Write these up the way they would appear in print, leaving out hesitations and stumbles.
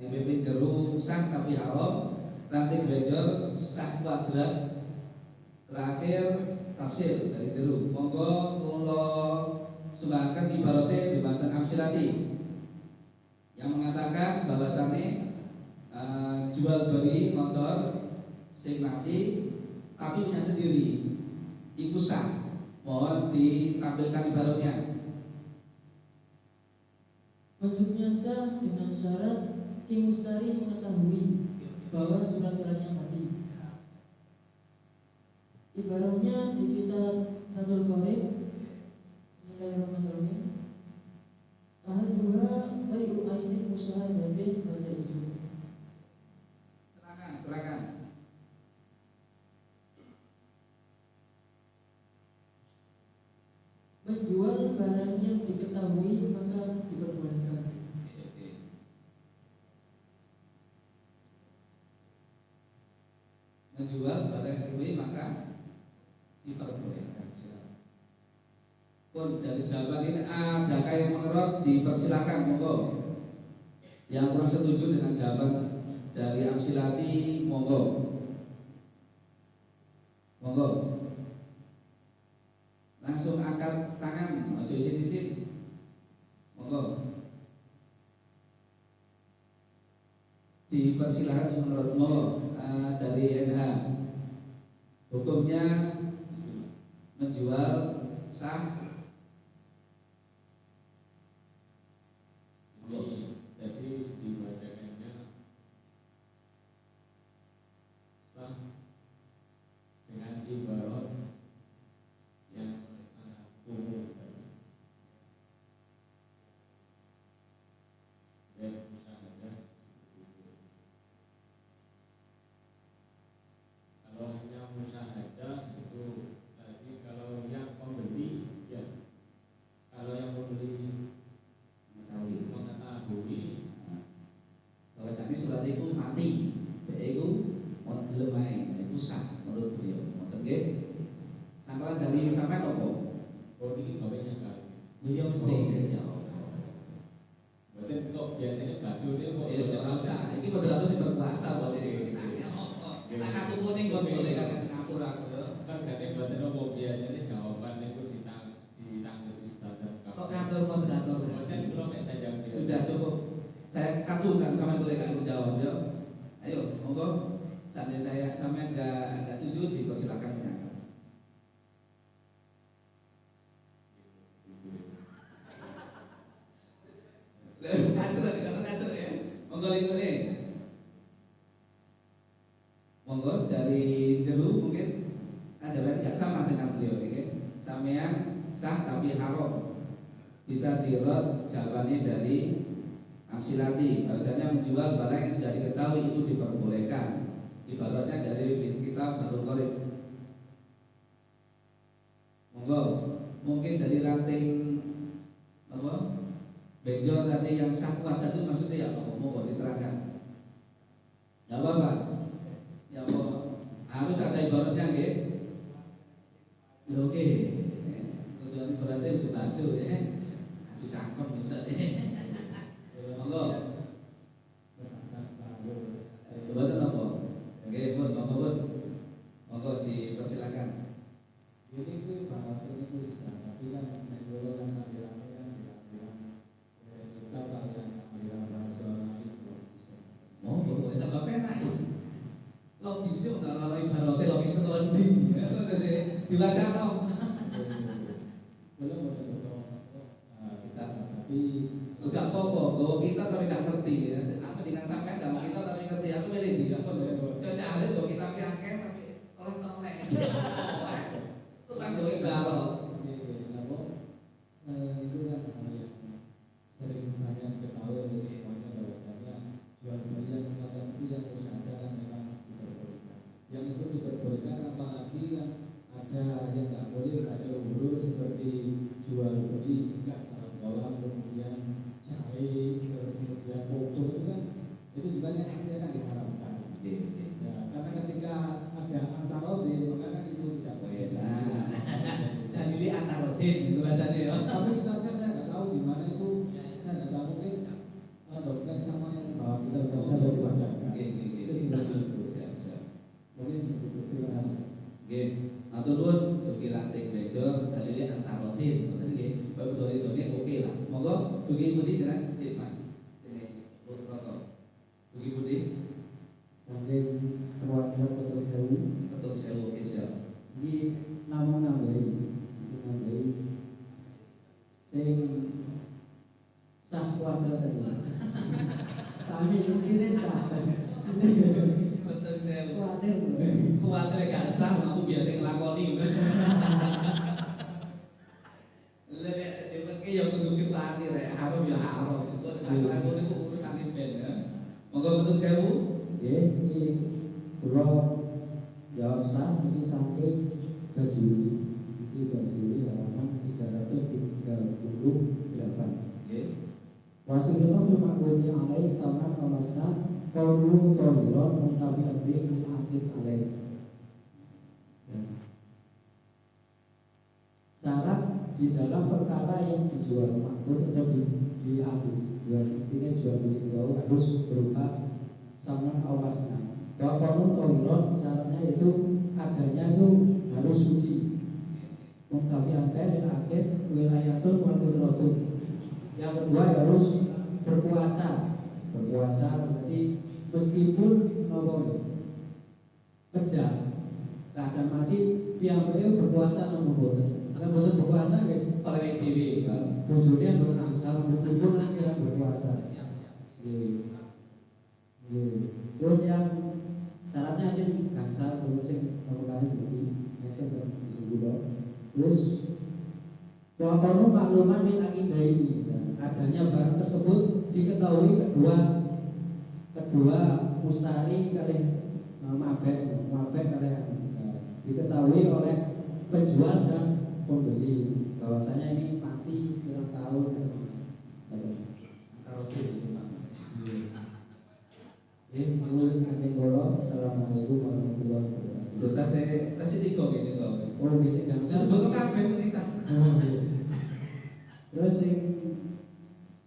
PP jeru sah tapi haram, ranting benjol sah kuadrat, terakhir tafsir dari jeru. Monggo kula sumbangan ibaratnya dibanten amsilati yang mengatakan bahwasannya jual beli motor sing mati tapi punya sendiri iku sah. Mohon ditampilkan ibaratnya. Maksudnya sah dengan syarat si mustari mengetahui bahwa surat-suratnya mati. Ibaratnya di kitab Fathul Qorib, Bismillahirrahmanirrahim. Ahaduha bai'u ainin musyahadatin wa jaizun. Terangkan. Menjual barang yang diketahui maka diperbolehkan. Menjual barang yang diketahui maka diperbolehkan. Pun dari jawaban ini adakah yang mengerot, dipersilakan monggo. Yang kurang setuju dengan jawaban dari Amsilati monggo. Monggo. Langsung angkat tangan, ojo isin-isin. Monggo. Dipersilakan untuk menurut monggo dari NH. Hukumnya menjual sah. Jadi dibacakannya sah dengan ibarat yang sangat umum dan musyahadah. Kalau hanya musyahadah itu tadi, kalau yang pembeli ya, kalau yang pembeli mengetahui bahwasanya surat itu mati, itu mau dilemai, itu sah menurut beliau. Ngoten nggih. Sangkalan dari sampean apa? oh ini bapaknya kan. Beliau mesti ya. Berarti kok biasanya bakso ini kok Ora usah. Iki moderator sing berkuasa buat ini. Nah, kartu kuning kok boleh kan ngatur aku ya. kan katanya berarti apa biasanya jawaban itu ditanggapi standar. Kok ngatur moderator? Berarti kalau kayak saya jawab biasa. Sudah cukup. Saya kabulkan sampai boleh kan jawab ya. Ayo, monggo. Seandainya saya sampai enggak setuju, dipersilakan menyangkal. Ngatur ya. Monggo ini. Monggo dari jeru mungkin ada yang nggak sama dengan beliau ini. Sampean sah tapi haram. Bisa dirot jawabannya dari Amsilati, bahwasanya menjual barang yang sudah diketahui itu diperbolehkan. Ibaratnya dari kitab Fathul Qorib. Monggo, mungkin dari ranting apa? Benjol tadi yang sakwa tadi maksudnya ya apa? Monggo diterangkan. Ya apa? Ya apa? Harus ada ibaratnya nggih. Oke. Tujuan berarti untuk basuh ya. Aku cakep berarti. Monggo. Mboten apa? Nggih, pun monggo pun. Monggo dipersilakan. Ini tuh bahwa ini bisa, tapi kan menjual kan tampilannya kan bilang kita yang rasionalis bisa. Monggo itu tambah penak. Logis yo kalau ibaratnya logis itu endi. Ya ngono sih. Diwacana. Belum betul Kita tapi enggak apa-apa, bahwa kita tapi enggak ngerti. Apa dengan sampai enggak kita tapi ngerti aku milih di apa cocok hari bahwa kita piangken tapi oleh tolek. Itu pas yo ibarat. itu kan hal yang sering banyak ketahui oleh semuanya bahwasanya jual beli yang semacam itu yang musyahadah kan memang diperbolehkan. Yang itu diperbolehkan apalagi yang ada yang nggak Ini mungkin sah. Betul saya. Khawatir. Kuatir gak sah, aku biasa ngelakoni. Lek ya kudu dipati rek, haram ya haram. Kok masalah ngono iku urusane ben ya. Monggo betul sewu. Nggih, iki kula jawab sah ini saking Bajuri. Iki Bajuri halaman 338. Nggih. Wasulullah tumakuni alaih sama kamasna kaulu tohiron mengkabi abdi aktif alaih. Syarat di dalam perkara yang dijual makmur atau diambil jual intinya jual beli itu harus berupa sama awasna. Bahwa tohiron syaratnya itu adanya itu harus suci. Mengkabi abdi aktif wilayatun waktu. Yang kedua harus berpuasa. Berpuasa berarti meskipun kerja kadang mati piyambake berpuasa nopo boten. Nek boten berpuasa nggih Oleh dhewe, Pak. bojone mboten asal meskipun kira berpuasa. Nggih. Terus yang syaratnya sing gangsa terus sing nopo kali berarti nek disebut. Terus Wakono makluman min akidah ini adanya barang tersebut diketahui kedua mustari kali mabek kali diketahui oleh penjual dan pembeli bahwasanya ini mati dalam tahun kalau itu Pak. Menurut Kakek Golo, assalamualaikum warahmatullahi wabarakatuh. Lho tas tiga gini kok. Oh bisa kan? Disebut kabeh tulisan. Terus sing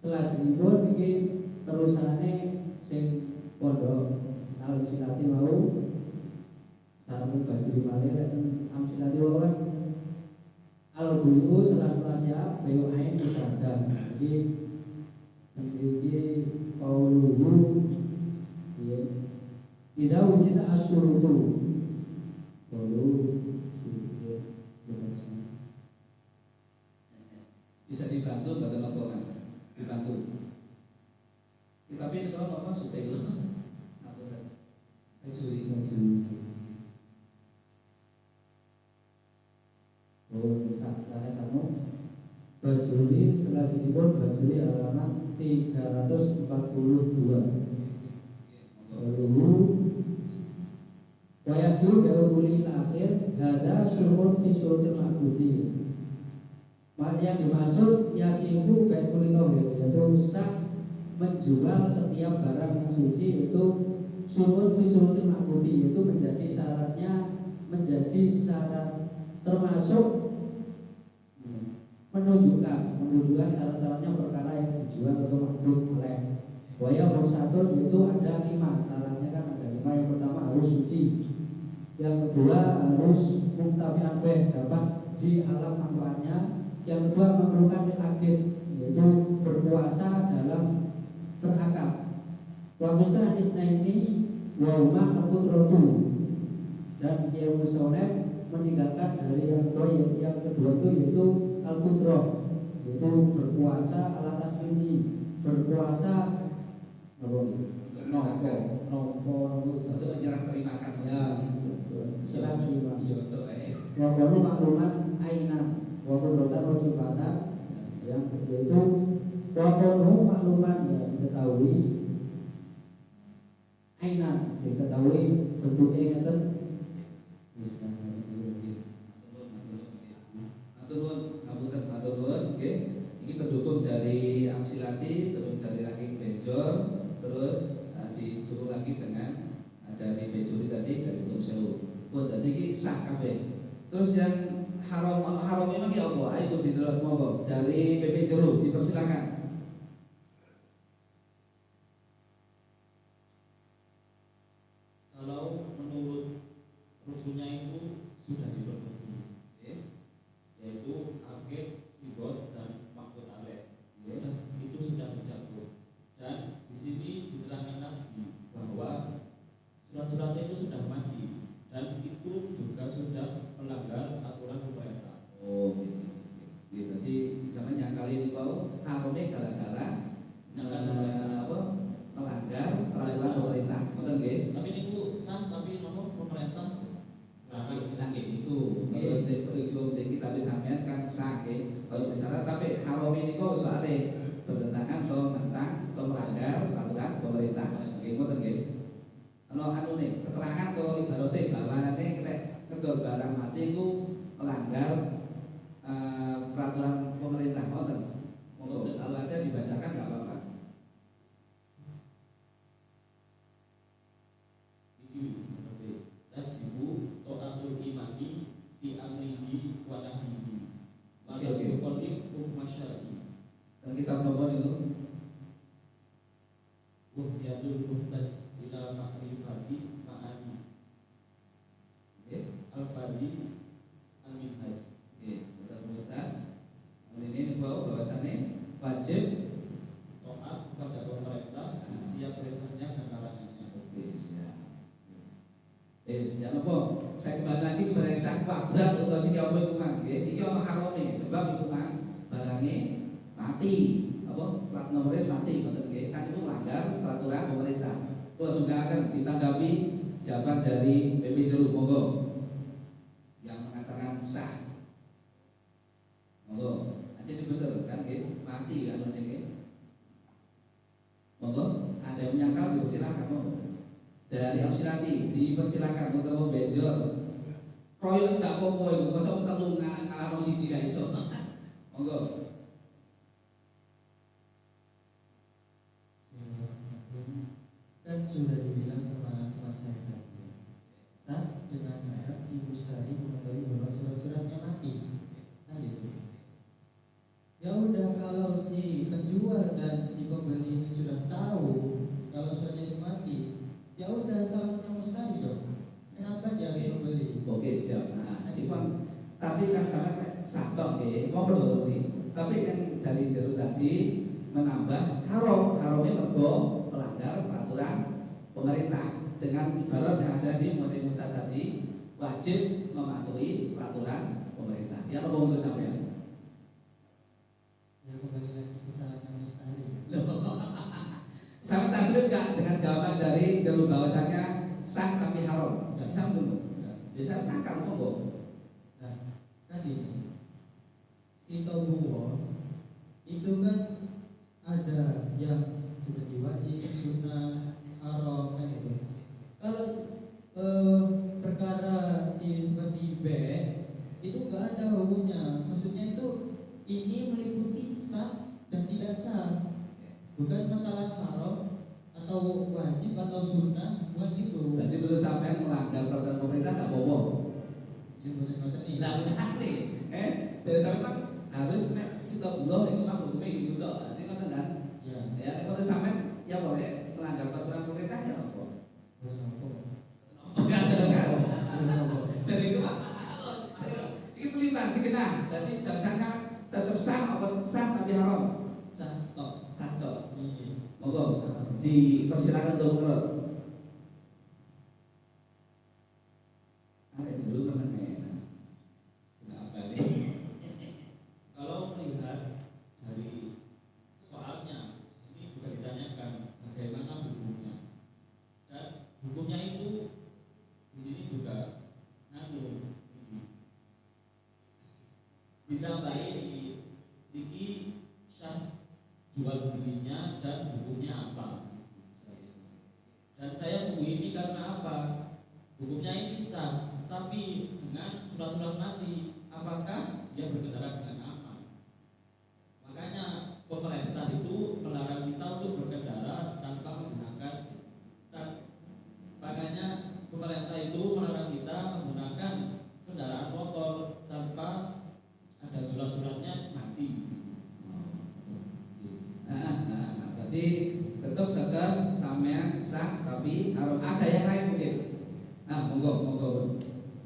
selanjutnya iki terusane sing pondok Al-Silati mau sareng baju di male Al-Silati mau kan al-buyu selas-selasnya bayu ain disadang. Jadi qauluhu ya tidak wujud asyurutu qaulu Bisa dibantu enggak ada nopo Mas? Dibantu. Tapi kalau apa sudah itu apa tadi? Juri. Oh, saya kamu Bajuri selanjutnya Bajuri halaman 342. Lalu Wayasul beukuli akhir hada syurun fi syurutil ma'budi. Yang dimaksud yasihu beukuli yaitu sah menjual setiap barang yang suci itu syurun fi syurutil ma'budi, itu menjadi syarat termasuk menunjukkan syarat-syaratnya perkara yang dijual atau makbul oleh waya bersatu itu ada 5 syaratnya kan ada 5. Yang pertama harus suci, yang kedua harus muktafi'an dapat di alam manfaatnya, yang kedua memerlukan akhir yaitu berpuasa dalam berakal. Wamusta isna ini wa'umah al-qudratu, dan dia musoleh meninggalkan dari yang kedua itu yaitu al-qudrah, yaitu berpuasa ala tasmini, berpuasa nopo Untuk menyerah terimakan. ya serah terima. Iya betul. Wabaru maklumat ainan wabarotan wasifatan, yang kedua itu wabaru maklumat ya diketahui ainan, diketahui bentuknya ngeten. Matur ini pendukung dari Amsilati, terus dari Laki Bejor, terus didukung lagi dengan dari Bejuri tadi dari Gunung Sewu. Tadi ini sah kabeh. Terus yang haram memang ya Allah, ayo didelok monggo dari PP Jeru dipersilakan. Kalau menurut rukunnya itu sudah dipenuhi, yaitu akid, sibot dan makbul alaih, itu sudah tercakup. Dan di sini diterangkan lagi bahwa surat-suratnya itu sudah mati dan itu juga sudah melanggar aturan pemerintah. Oh, gitu. Jadi zaman yang kali ini kau harumnya iku kita bisa sampean kan sah nggih. Kalau misalnya tapi haram ini kok soalnya bertentangan atau tentang atau melanggar peraturan pemerintah. Nggih ngoten nggih. Ana anune keterangan atau ibaratnya bahwa nek kedol barang mati iku melanggar peraturan pemerintah ngoten. Monggo kalau ada dibacakan enggak apa-apa. Tajibu ta'atul imani fi amrihi wa nahyihi. Oke, oke. Qulif masyari. Dan kita nomor itu Wuhyadul muhtaj ila ma'rifati ma'ani. Al-fadhi al-minhaj. kita sebutkan ini bahwasannya wajib Taat kepada pemerintah setiap perintahnya dan larangannya. sejak apa? Saya kembali lagi kepada yang sakwa berat atau si apa itu mang, ini ono harome sebab itu mang barangnya mati, apa plat nomornya mati, kan itu melanggar peraturan pemerintah. Terus sudah akan ditanggapi jawaban dari BP Jeruk monggo yang mengatakan sah, monggo, aja betul kan, mati kan ini, monggo ada yang menyangkal dipersilakan monggo. Dari Ausilati dipersilakan untuk benjol proyek tak popo itu masa perlu ngalah siji gak iso monggo Kan sudah dibilang sama teman saya tadi, sah dengan syarat si mustari mengetahui bahwa surat-suratnya mati. Nah gitu. Ya udah, kalau si penjual dan si pembeli ini sudah tahu kalau suratnya itu mati, ya udah salahnya mustari dong. Kenapa dia harus membeli? oke siap. Nah itu kan tapi kan sangat sakit ngobrol nih tapi kan dari Jeruk tadi menambah haromnya mergo melanggar peraturan pemerintah dengan ibarat yang ada di Muta tadi wajib mematuhi peraturan pemerintah. Ya apa untuk sampean? Ya kembali lagi ke salahnya mustari. Sama taslim enggak dengan jawaban dari Jeruk bahwasannya sah tapi haram? Enggak bisa dulu. Bisa sangkal monggo. Nah, tadi kita buwo itu kan ada yang seperti wajib, sunnah, haram kan itu. Kalau perkara si seperti B itu enggak ada hukumnya. Maksudnya itu ini meliputi sah dan tidak sah. Bukan masalah haram atau wajib atau sunnah, bukan gitu. Berarti dulu sampean melanggar peraturan pemerintah enggak bobo. Ya bukan nih. Lah nanti dari sampean harus kita belum itu mah hukumnya gitu dong. Nanti kan kan. Ya. Ya kalau sampean ya boleh melanggar peraturan pemerintah ya apa? Bukan apa. Enggak kan. Bukan apa. Dari itu Pak. Ini peliban dikenal. Jadi jangan tetap sah apa sah tapi haram. Sah tok. Sah toh. Iya. Monggo dipersilakan untuk menurut. Ada dulu namanya. Kenapa nih? Kalau melihat dari soalnya, ini juga ditanyakan bagaimana hukumnya, dan hukumnya itu di sini juga ditambahi iki syah jual belinya dan hukumnya apa? Dan saya menunggu ini karena apa? Hukumnya ini sah, tapi dengan surat-surat mati, apakah dia berkendara dengan aman? Makanya pemerintah itu melarang kita untuk berkendara tanpa menggunakan, makanya pemerintah itu melarang kita menggunakan kendaraan motor tanpa ada surat-suratnya mati. Berarti tetap tetap sampean sah tapi harus ada yang lain mungkin. Monggo.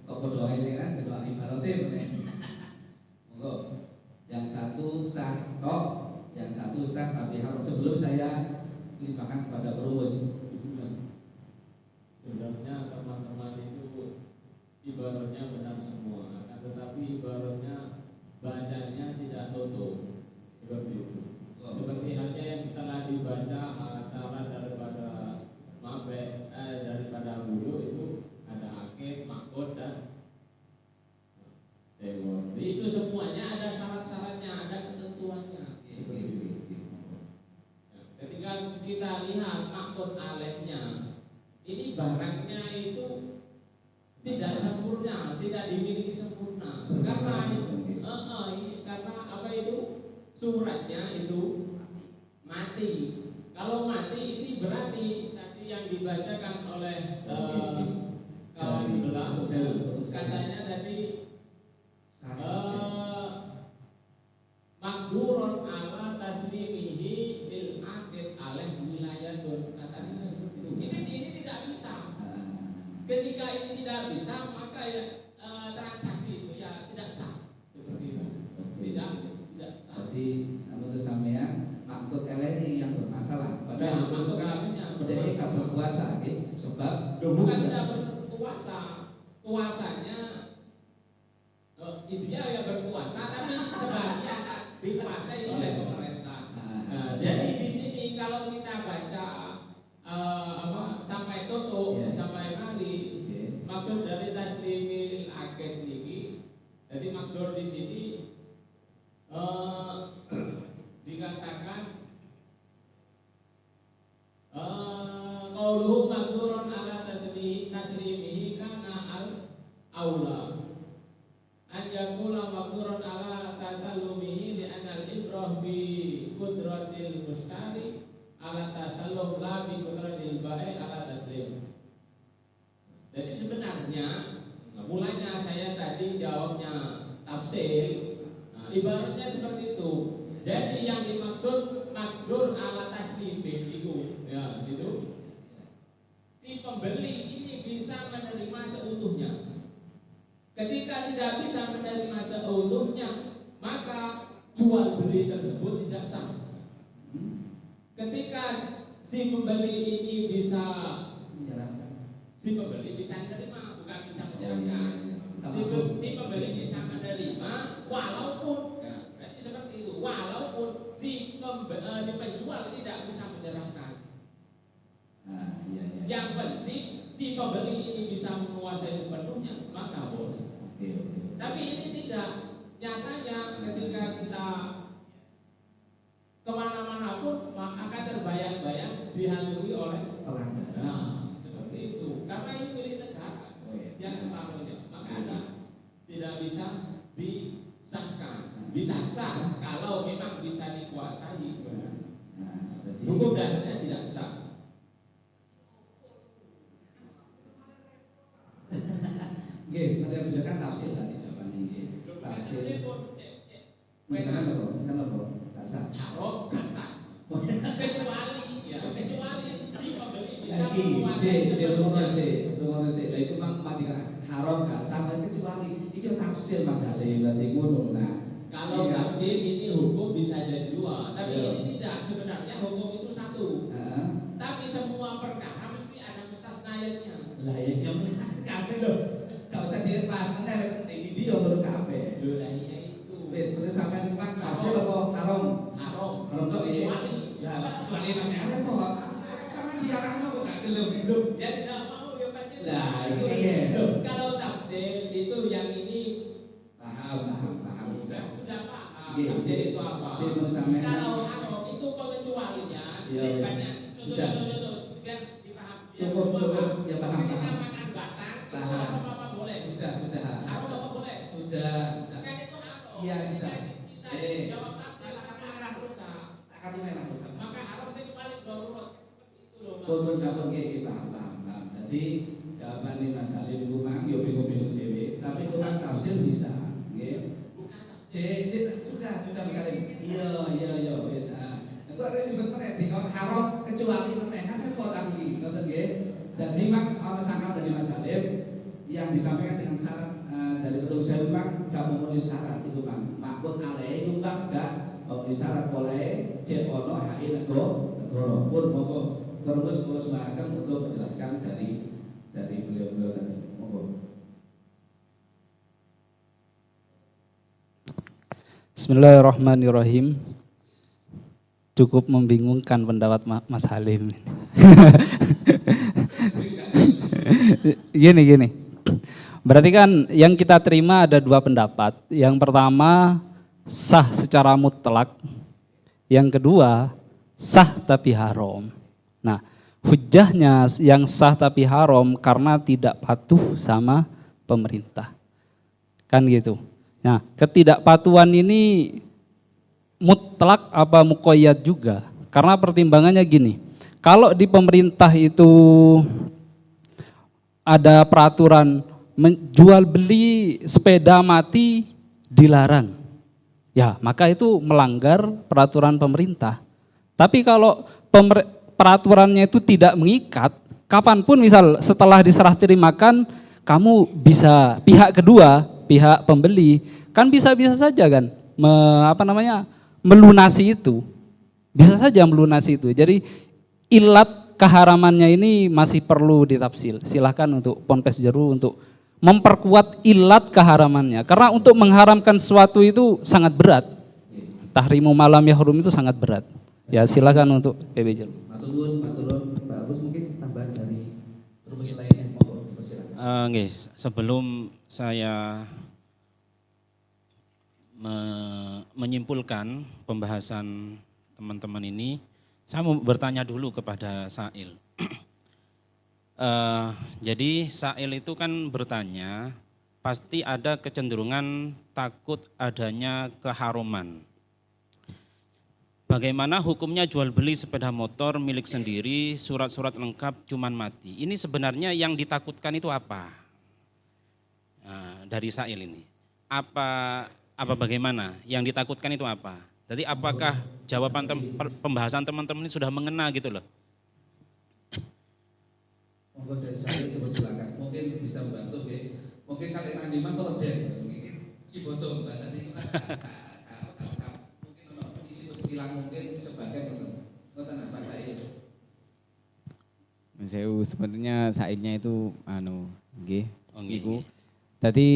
Kok berdoa ini kan berdoa ibaratnya boleh. Monggo. Yang satu sah tok, yang satu sah tapi harus. Sebelum saya limpahkan kepada perumus. Bismillah. Sebenarnya teman-teman itu ibaratnya benar semua, tetapi ibaratnya bacanya tidak tutup seperti itu. Seperti halnya yang salah dibaca syarat daripada daripada wudhu itu ada akid, makot dan ini barangnya itu tidak sempurna, tidak dimiliki sempurna. Karena karena apa itu suratnya itu mati. Kalau mati ini berarti tadi yang dibacakan oleh kawan sebelah katanya tadi makdurun ala taslimihi lil akid alaih wilayatun, katanya ini tidak bisa. Ketika ini tidak bisa, maka ya transaksi itu ya tidak sah. Seperti itu. Tidak sah. Jadi menurut sampean maksud ini yang bermasalah. Padahal maksud kalinya jadi tidak berkuasa, sebab bukan tidak berkuasa, kuasanya dia yang berkuasa, tapi sebagian dikuasai oleh pemerintah. Jadi di sini kalau kita baca sampai tutup, sampai mari, maksud dari taslimil akid ini, jadi makdur di sini dikatakan qauluhu makdurun ala taslimihi kana al aula an yakula makdurun ala tasallumihi li anal ibrah bi qudratil mustari ala tasallum la bi qudratil ba'i ala taslim. Jadi sebenarnya mulanya saya tadi jawabnya tafsir, ibaratnya seperti itu. Jadi yang dimaksud makdur ala taslim itu, ya itu si pembeli ini bisa menerima seutuhnya. Ketika tidak bisa menerima seutuhnya, maka jual beli tersebut tidak sah. Ketika si pembeli ini bisa menyerahkan, si pembeli bisa menerima, bukan bisa menyerahkan. Si pembeli bisa menerima walaupun berarti seperti itu, walaupun si penjual tidak bisa menyerahkan. Yang penting si pembeli ini bisa menguasai sepenuhnya, maka boleh. Tapi ini tidak, nyatanya ketika kita kemana-mana pun akan terbayang-bayang dihantui oleh pelanggan. Nah, seperti itu. Karena ini milik negara yang separuhnya, maka tidak bisa disahkan. Bisa sah kalau memang bisa dikuasai. Hukum dasarnya tidak sah. Nggih, nanti menunjukkan tafsir tadi jawabannya nggih. Tafsir. Misalnya apa? Kasar. Haram kasar. Kecuali si pembeli bisa menguasai. Lah iku mang matikan haram kasar kecuali iki tafsir masalah berarti ngono. Nah, kalau tafsir ini hukum bisa jadi dua, tapi ini tidak. Sebenarnya hukum itu satu. Tapi semua perkara mesti ada mustasnayatnya. Lah ya kabeh lho. Enggak usah dilepas, nek di video baru kabeh. Lho lah iya itu. Terus sampean Pak tafsir apa haram? Haram kok kecuali. Ya, kecuali namanya apa? Sama dilarang kok enggak gelem hidup. Dia tidak mau ya Pak. Lah, itu iya. Kalau tafsir itu yang ini paham sudah paham. Iya. Tafsir itu apa? Kalau haram itu pengecualinya nisbatnya. Sudah. Biar dipaham. Cukup ya paham. Ketika makan batang itu apa boleh? Sudah. Haram apa boleh? Sudah. Kan itu haram. Iya, sudah. Kita jawab tafsir akan rusak. Akan memang rusak. Maka haram kecuali darurat seperti itu loh. Pun cabut nggih paham. Jadi jawaban ini masalah ibu mang yo bingung-bingung dhewe, tapi itu mang tafsir bisa, nggih. Sudah sekali. Iya wis. Engko arep ribet meneh dikon haram kecuali meneh kan kok tanggi, ngoten nggih. Dadi mang ana sangkal dari Mas Salim yang disampaikan dengan syarat dari ketua saya mang enggak memenuhi syarat itu mang. Makmud alaih itu mang enggak memenuhi syarat boleh cek ono hak negara pun monggo terus usahakan untuk menjelaskan dari beliau tadi. Monggo. Bismillahirrahmanirrahim. Cukup membingungkan pendapat Mas Halim. Gini. Berarti kan yang kita terima ada dua pendapat. Yang pertama sah secara mutlak. Yang kedua sah tapi haram. Nah, hujahnya yang sah tapi haram karena tidak patuh sama pemerintah. Kan gitu. Nah, ketidakpatuhan ini mutlak apa muqayyad juga. Karena pertimbangannya gini, kalau di pemerintah itu ada peraturan jual beli sepeda mati dilarang, ya maka itu melanggar peraturan pemerintah. Tapi kalau peraturannya itu tidak mengikat, kapanpun misal setelah diserah terimakan, kamu bisa pihak kedua, pihak pembeli, kan bisa-bisa saja kan melunasi itu. Bisa saja melunasi itu. Jadi ilat keharamannya ini masih perlu ditafsir. Silahkan untuk Ponpes Jeru untuk memperkuat ilat keharamannya. Karena untuk mengharamkan sesuatu itu sangat berat. Tahrimu malam yahrum itu sangat berat. Ya silakan untuk PB Jeru. Maturun, Pak Agus mungkin tambahan dari promosi lainnya. Monggo dipersilakan. Sebelum saya menyimpulkan pembahasan teman-teman ini, saya mau bertanya dulu kepada Sa'il. Jadi Sa'il itu kan bertanya, pasti ada kecenderungan takut adanya keharuman. Bagaimana hukumnya jual beli sepeda motor milik sendiri, surat-surat lengkap cuman mati. Ini sebenarnya yang ditakutkan itu apa? Dari Sa'il ini. Apa bagaimana? Yang ditakutkan itu apa? Jadi apakah jawaban pembahasan teman-teman ini sudah mengena gitu loh? Monggo dari saya itu silakan. Mungkin bisa membantu ya. Mungkin kali nanti mah kalau den mungkin iboto bahasa itu kan mungkin ono isi hilang mungkin sebagian ngoten apa saya. Saya sebenarnya sairnya itu nggih. Iku. Tadi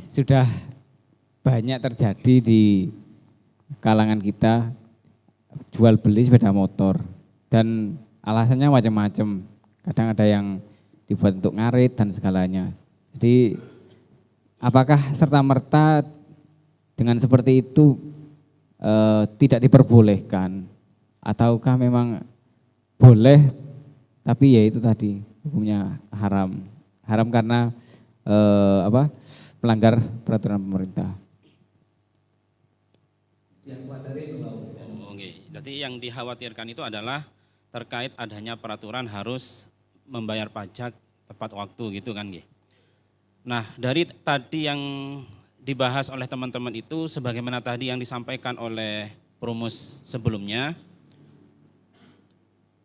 sudah banyak terjadi di kalangan kita jual beli sepeda motor dan alasannya macam-macam. Kadang ada yang dibuat untuk ngarit dan segalanya. Jadi apakah serta-merta dengan seperti itu tidak diperbolehkan ataukah memang boleh tapi ya itu tadi hukumnya haram. Haram karena melanggar peraturan pemerintah. Jadi yang dikhawatirkan itu adalah terkait adanya peraturan harus membayar pajak tepat waktu gitu kan. Nah dari tadi yang dibahas oleh teman-teman itu sebagaimana tadi yang disampaikan oleh Promus sebelumnya,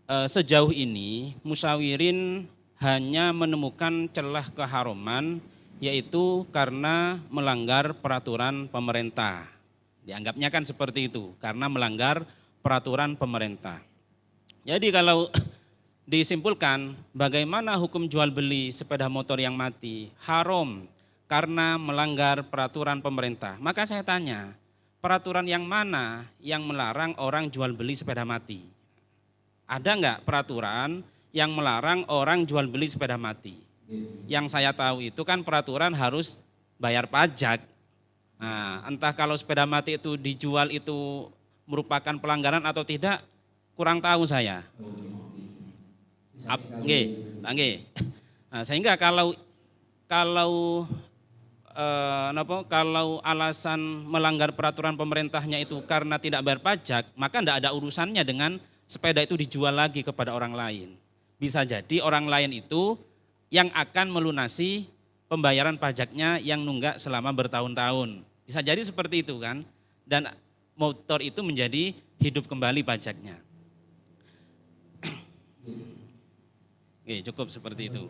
sejauh ini musyawirin hanya menemukan celah keharuman yaitu karena melanggar peraturan pemerintah. Dianggapnya kan seperti itu, karena melanggar peraturan pemerintah. Jadi kalau disimpulkan bagaimana hukum jual beli sepeda motor yang mati haram karena melanggar peraturan pemerintah. Maka saya tanya, peraturan yang mana yang melarang orang jual beli sepeda mati? Ada enggak peraturan yang melarang orang jual beli sepeda mati? Yang saya tahu itu kan peraturan harus bayar pajak. Nah, entah kalau sepeda mati itu dijual itu merupakan pelanggaran atau tidak, kurang tahu saya. Nah, sehingga kalau alasan melanggar peraturan pemerintahnya itu karena tidak bayar pajak, maka tidak ada urusannya dengan sepeda itu dijual lagi kepada orang lain. Bisa jadi orang lain itu yang akan melunasi pembayaran pajaknya yang nunggak selama bertahun-tahun. Bisa jadi seperti itu kan, dan motor itu menjadi hidup kembali pajaknya. Oke, cukup seperti itu.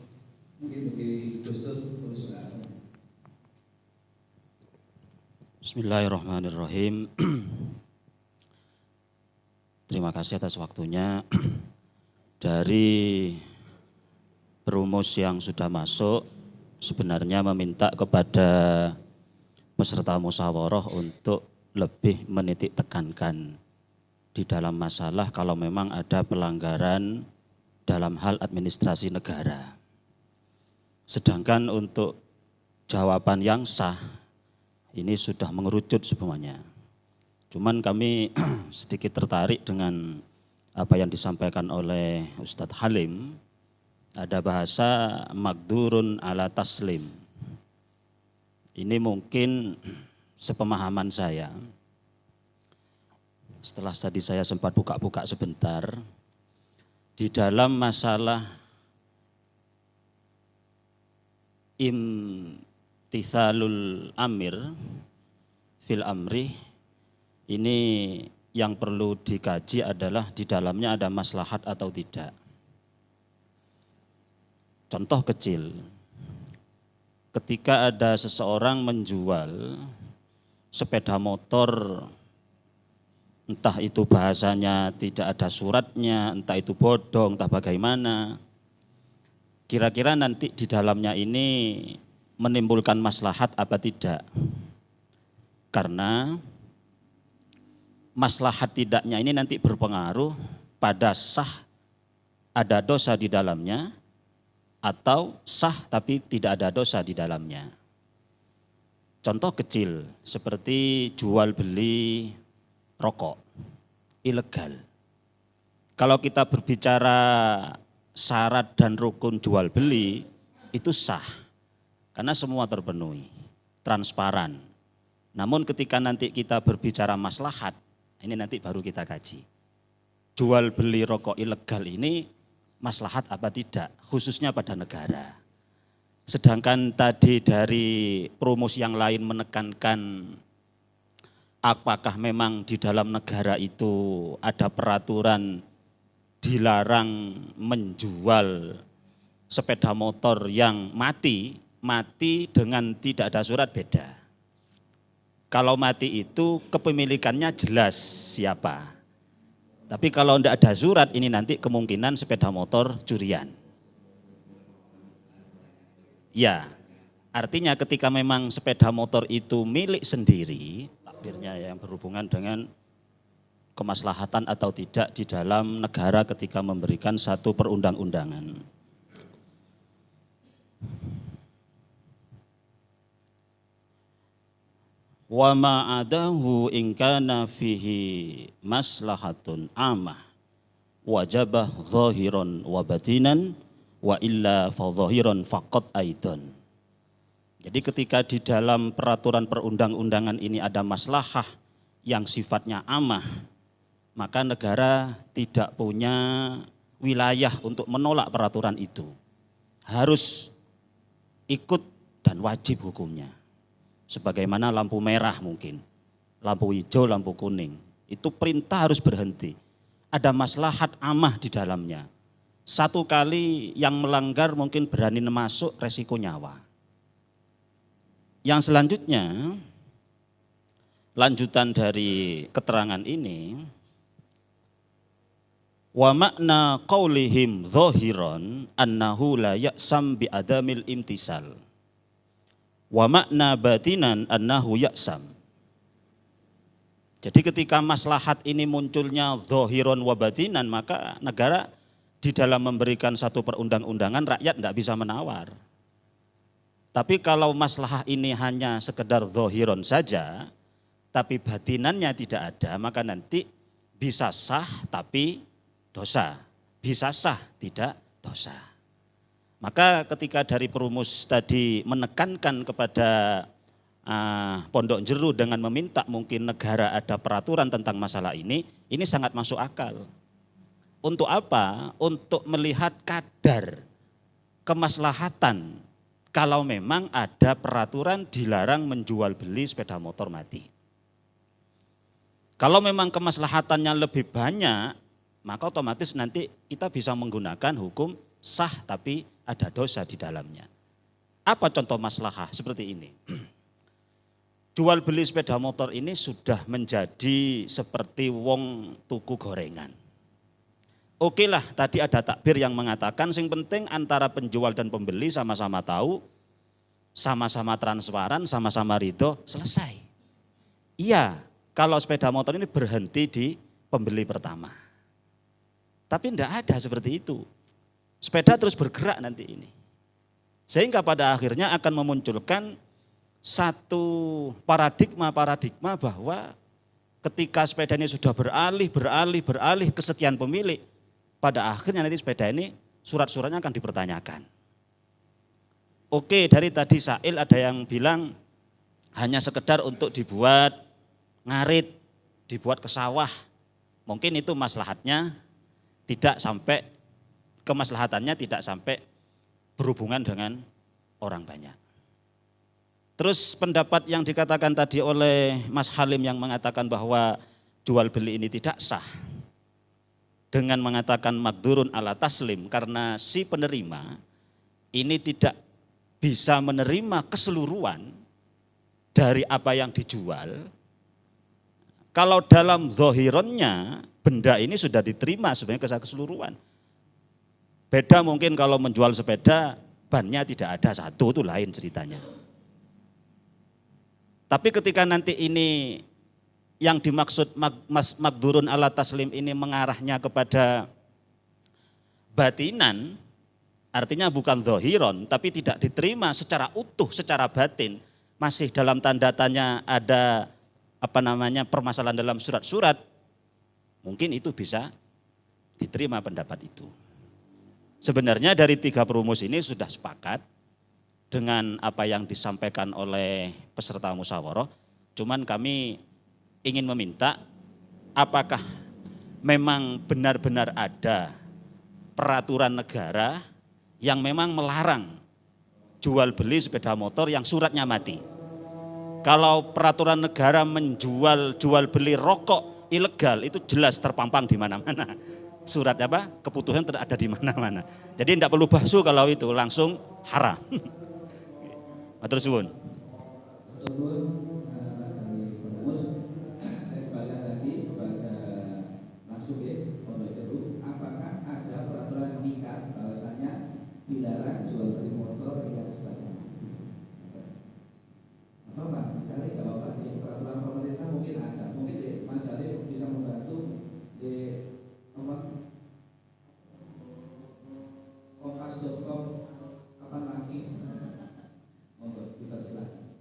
Bismillahirrahmanirrahim. Terima kasih atas waktunya. Dari perumus yang sudah masuk, sebenarnya meminta kepada peserta musyawarah untuk lebih menitik tekankan di dalam masalah kalau memang ada pelanggaran dalam hal administrasi negara. Sedangkan untuk jawaban yang sah ini sudah mengerucut semuanya. Cuman kami sedikit tertarik dengan apa yang disampaikan oleh Ustadz Halim, ada bahasa magdurun ala taslim. Ini mungkin sepemahaman saya. Setelah tadi saya sempat buka-buka sebentar, di dalam masalah imtithalul amir fil amri, ini yang perlu dikaji adalah di dalamnya ada maslahat atau tidak. Contoh kecil, ketika ada seseorang menjual sepeda motor, entah itu bahasanya tidak ada suratnya, entah itu bodong, entah bagaimana, kira-kira nanti di dalamnya ini menimbulkan maslahat apa tidak? Karena maslahat tidaknya ini nanti berpengaruh pada sah ada dosa di dalamnya atau sah tapi tidak ada dosa di dalamnya. Contoh kecil seperti jual beli rokok ilegal. Kalau kita berbicara syarat dan rukun jual beli itu sah karena semua terpenuhi, transparan. Namun ketika nanti kita berbicara maslahat, ini nanti baru kita kaji. Jual beli rokok ilegal ini maslahat apa tidak, khususnya pada negara. Sedangkan tadi dari rumus yang lain menekankan apakah memang di dalam negara itu ada peraturan dilarang menjual sepeda motor yang mati dengan tidak ada surat beda. Kalau mati itu kepemilikannya jelas siapa. Tapi kalau tidak ada surat ini nanti kemungkinan sepeda motor curian. Ya, artinya ketika memang sepeda motor itu milik sendiri, takdirnya yang berhubungan dengan kemaslahatan atau tidak di dalam negara ketika memberikan satu perundang-undangan. Wa ma'adahu in kana fihi maslahatun amah wajabah zahiran wa batinan wa illa fa zahiran faqat aidan. Jadi ketika di dalam peraturan perundang-undangan ini ada maslahah yang sifatnya amah, maka negara tidak punya wilayah untuk menolak peraturan itu. Harus ikut dan wajib hukumnya. Sebagaimana lampu merah mungkin, lampu hijau, lampu kuning. Itu perintah harus berhenti. Ada maslahat amah di dalamnya. Satu kali yang melanggar mungkin berani masuk resiko nyawa. Yang selanjutnya, lanjutan dari keterangan ini, wa makna qaulihim zahiran annahu la ya'sam bi adamil imtisal. Wa makna batinan annahu ya'sam. Jadi ketika maslahat ini munculnya zahiran wa batinan, maka negara di dalam memberikan satu perundang-undangan rakyat tidak bisa menawar. Tapi kalau maslahah ini hanya sekedar zahiran saja, tapi batinannya tidak ada, maka nanti bisa sah tapi dosa. Bisa sah tidak dosa. Maka ketika dari perumus tadi menekankan kepada Pondok Jeru dengan meminta mungkin negara ada peraturan tentang masalah ini sangat masuk akal. Untuk apa? Untuk melihat kadar kemaslahatan kalau memang ada peraturan dilarang menjual beli sepeda motor mati. Kalau memang kemaslahatannya lebih banyak, maka otomatis nanti kita bisa menggunakan hukum sah tapi ada dosa di dalamnya. Apa contoh maslahah seperti ini? Jual beli sepeda motor ini sudah menjadi seperti wong tuku gorengan. Oke lah, tadi ada takbir yang mengatakan sing penting antara penjual dan pembeli sama-sama tahu, sama-sama transparan, sama-sama ridho, selesai. Iya, kalau sepeda motor ini berhenti di pembeli pertama. Tapi tidak ada seperti itu. Sepeda terus bergerak nanti ini. Sehingga pada akhirnya akan memunculkan satu paradigma bahwa ketika sepeda ini sudah beralih ke sekian pemilik, pada akhirnya nanti sepeda ini surat-suratnya akan dipertanyakan. Oke, dari tadi Sail ada yang bilang hanya sekedar untuk dibuat ngarit, dibuat ke sawah. Mungkin itu maslahatnya tidak sampai, kemaslahatannya tidak sampai berhubungan dengan orang banyak. Terus pendapat yang dikatakan tadi oleh Mas Halim yang mengatakan bahwa jual beli ini tidak sah dengan mengatakan makdurun ala taslim karena si penerima ini tidak bisa menerima keseluruhan dari apa yang dijual. Kalau dalam zohironnya benda ini sudah diterima sebenarnya keseluruhan. Beda mungkin kalau menjual sepeda bannya tidak ada satu, itu lain ceritanya. Tapi ketika nanti ini yang dimaksud makdurun ala taslim ini mengarahnya kepada batinan, artinya bukan zohiron, tapi tidak diterima secara utuh, secara batin, masih dalam tanda tanya ada permasalahan dalam surat-surat, mungkin itu bisa diterima pendapat itu. Sebenarnya dari 3 perumus ini sudah sepakat dengan apa yang disampaikan oleh peserta musyawarah, cuman kami ingin meminta apakah memang benar-benar ada peraturan negara yang memang melarang jual beli sepeda motor yang suratnya mati. Kalau peraturan negara jual beli rokok ilegal itu jelas terpampang di mana-mana. Surat keputusan ada di mana-mana. Jadi tidak perlu bahsu kalau itu langsung haram. Matur suwun. Dari perumus, saya kembali lagi kepada langsung Pondok Jeruk. Apakah ada peraturan nikah bahwasanya dilarang jual beli motor yang sudah mati? Apa Pak? Cari jawaban di peraturan pemerintah mungkin ada. Mungkin Mas Arif bisa membantu di kompas.com kapan lagi? Monggo dipersilakan.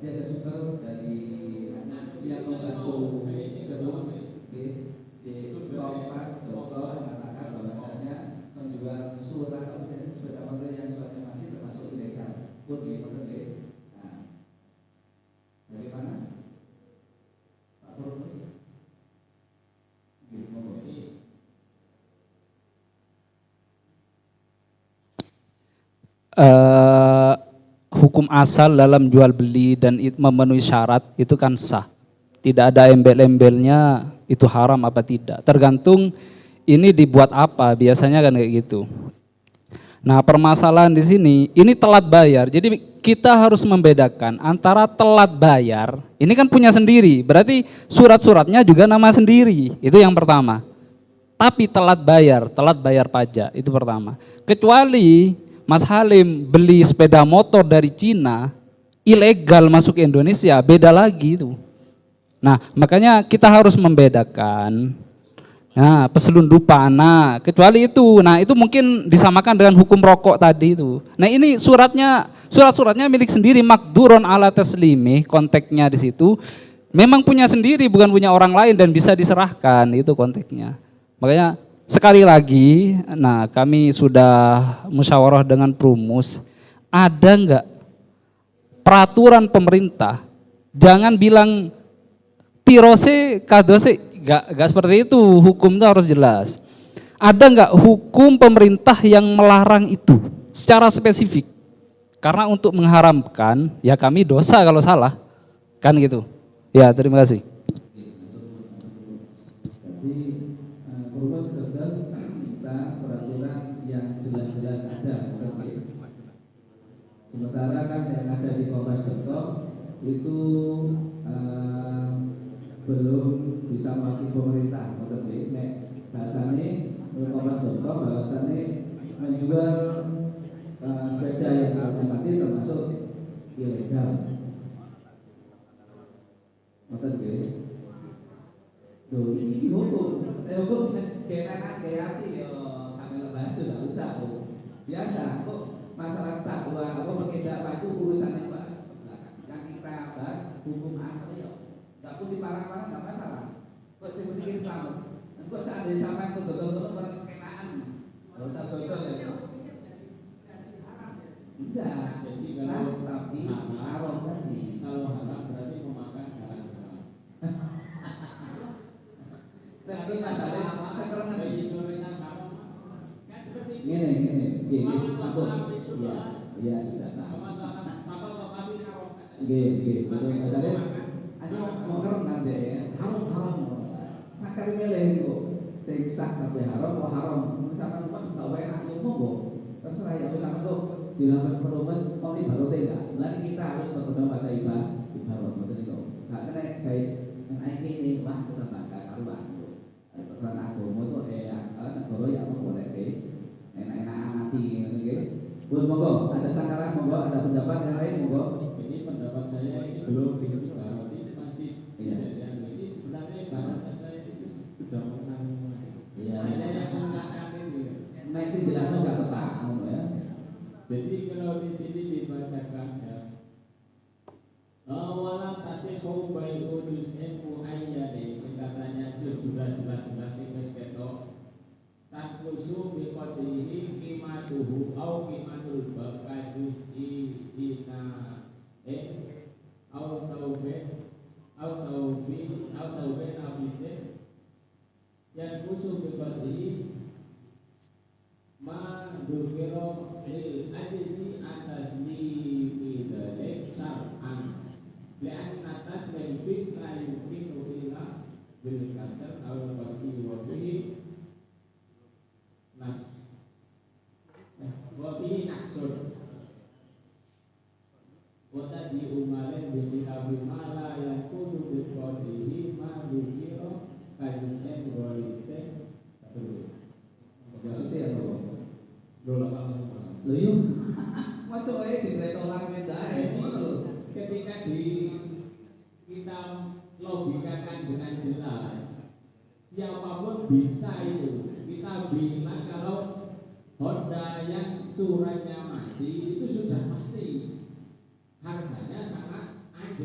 Dia ada sumber dari yang membantu gedung di kompas.com mengatakan bahwasanya menjual surat sepeda motor yang suratnya mati termasuk ilegal. Pun di motor D. Nah, dari mana? Pak Purmus. Hukum asal dalam jual beli dan memenuhi syarat itu kan sah. Tidak ada embel-embelnya itu haram apa tidak. Tergantung ini dibuat apa, biasanya kan kayak gitu. Nah, permasalahan di sini ini telat bayar. Jadi kita harus membedakan antara telat bayar, ini kan punya sendiri, berarti surat-suratnya juga nama sendiri. Itu yang pertama. Tapi telat bayar pajak itu pertama. Kecuali Mas Halim beli sepeda motor dari Cina, ilegal masuk ke Indonesia, beda lagi itu. Nah, makanya kita harus membedakan. Nah, peselundupan, nah kecuali itu, nah itu mungkin disamakan dengan hukum rokok tadi itu. Nah ini surat-suratnya milik sendiri, makduron ala taslimi, konteksnya di situ. Memang punya sendiri, bukan punya orang lain dan bisa diserahkan, itu konteksnya. Makanya sekali lagi, nah kami sudah musyawarah dengan Prumus, ada enggak peraturan pemerintah, jangan bilang tirose kadose, enggak seperti itu, hukum itu harus jelas. Ada enggak hukum pemerintah yang melarang itu secara spesifik? Karena untuk mengharamkan, ya kami dosa kalau salah, kan gitu. Ya, terima kasih. Jadi Purmus betul minta peraturan yang jelas-jelas ada. Sementara kan yang ada di kompas.com itu belum bisa mewakili pemerintah. Bahasanya kompas.com bahasanya menjual sepeda yang suratnya mati termasuk ilegal. Ngoten nggih. Lho iki hukum. Hukum kenaan kayak yo kamel bahasa enggak usah kok. Biasa kok masalah takwa apa berkedak itu urusannya Pak. Yang kita bahas hukum asal yo. Enggak pun diparang-parang enggak masalah. Kok sing penting selamat. Kok seandainya sampai ke dodol-dodol berkenaan. Dodol ya. Enggak, jadi sah tapi haram tadi. Kalau haram berarti memakan haram. Tapi masalah keterangan Bagi gorengan haram. Kan seperti Gini, satu. Iya, sudah tahu. Gini, masalahnya ada mau kerengan deh ya. Haram. Sakari milih itu. Sing sah tapi haram atau haram. Misalkan lupa enggak enak yo monggo. Terserah ya misalkan tuh dilakukan perumus mau ibarat enggak. Berarti kita harus berpedoman pada ibarat betul itu. Enggak kena baik naik ini wah tetap enggak karuan. Peraturan agama itu negara ya apa boleh enak-enakan nanti gitu. Buat monggo ada sangkalan monggo ada pendapat yang lain monggo. Ini pendapat saya ini belum dibarot, ini masih ini sebenarnya bahasa saya itu sudah mengenal. Iya. Hanya yang mengatakan ini. Masih jelas enggak tepat ya. Jadi kalau di sini dibacakan ya, wala tasihu bai'u juz'in muayyadin, katanya sudah jelas-jelas ini ketok taklusu bi qadrihi qimatuhu au qimatul baqa juz'i ina au taube nafise yang kusu bi qadrihi ma dzukira lil ajzi atas li dzalik syar'an li'an atas lebih la yumkinu illa bil kasar aw baqi wa bihi nas wa bihi naksur wa tadi umaren bi kitabi ma la yakunu bi qadihi ma dzukira kajisnya bolite Maksudnya apa? Dola kamu. Lho yuk. Macam ae ditolak mendae gitu. Ketika kita logikakan dengan jelas, siapapun bisa itu. Kita bilang kalau Honda yang suratnya mati itu sudah pasti harganya sangat ada.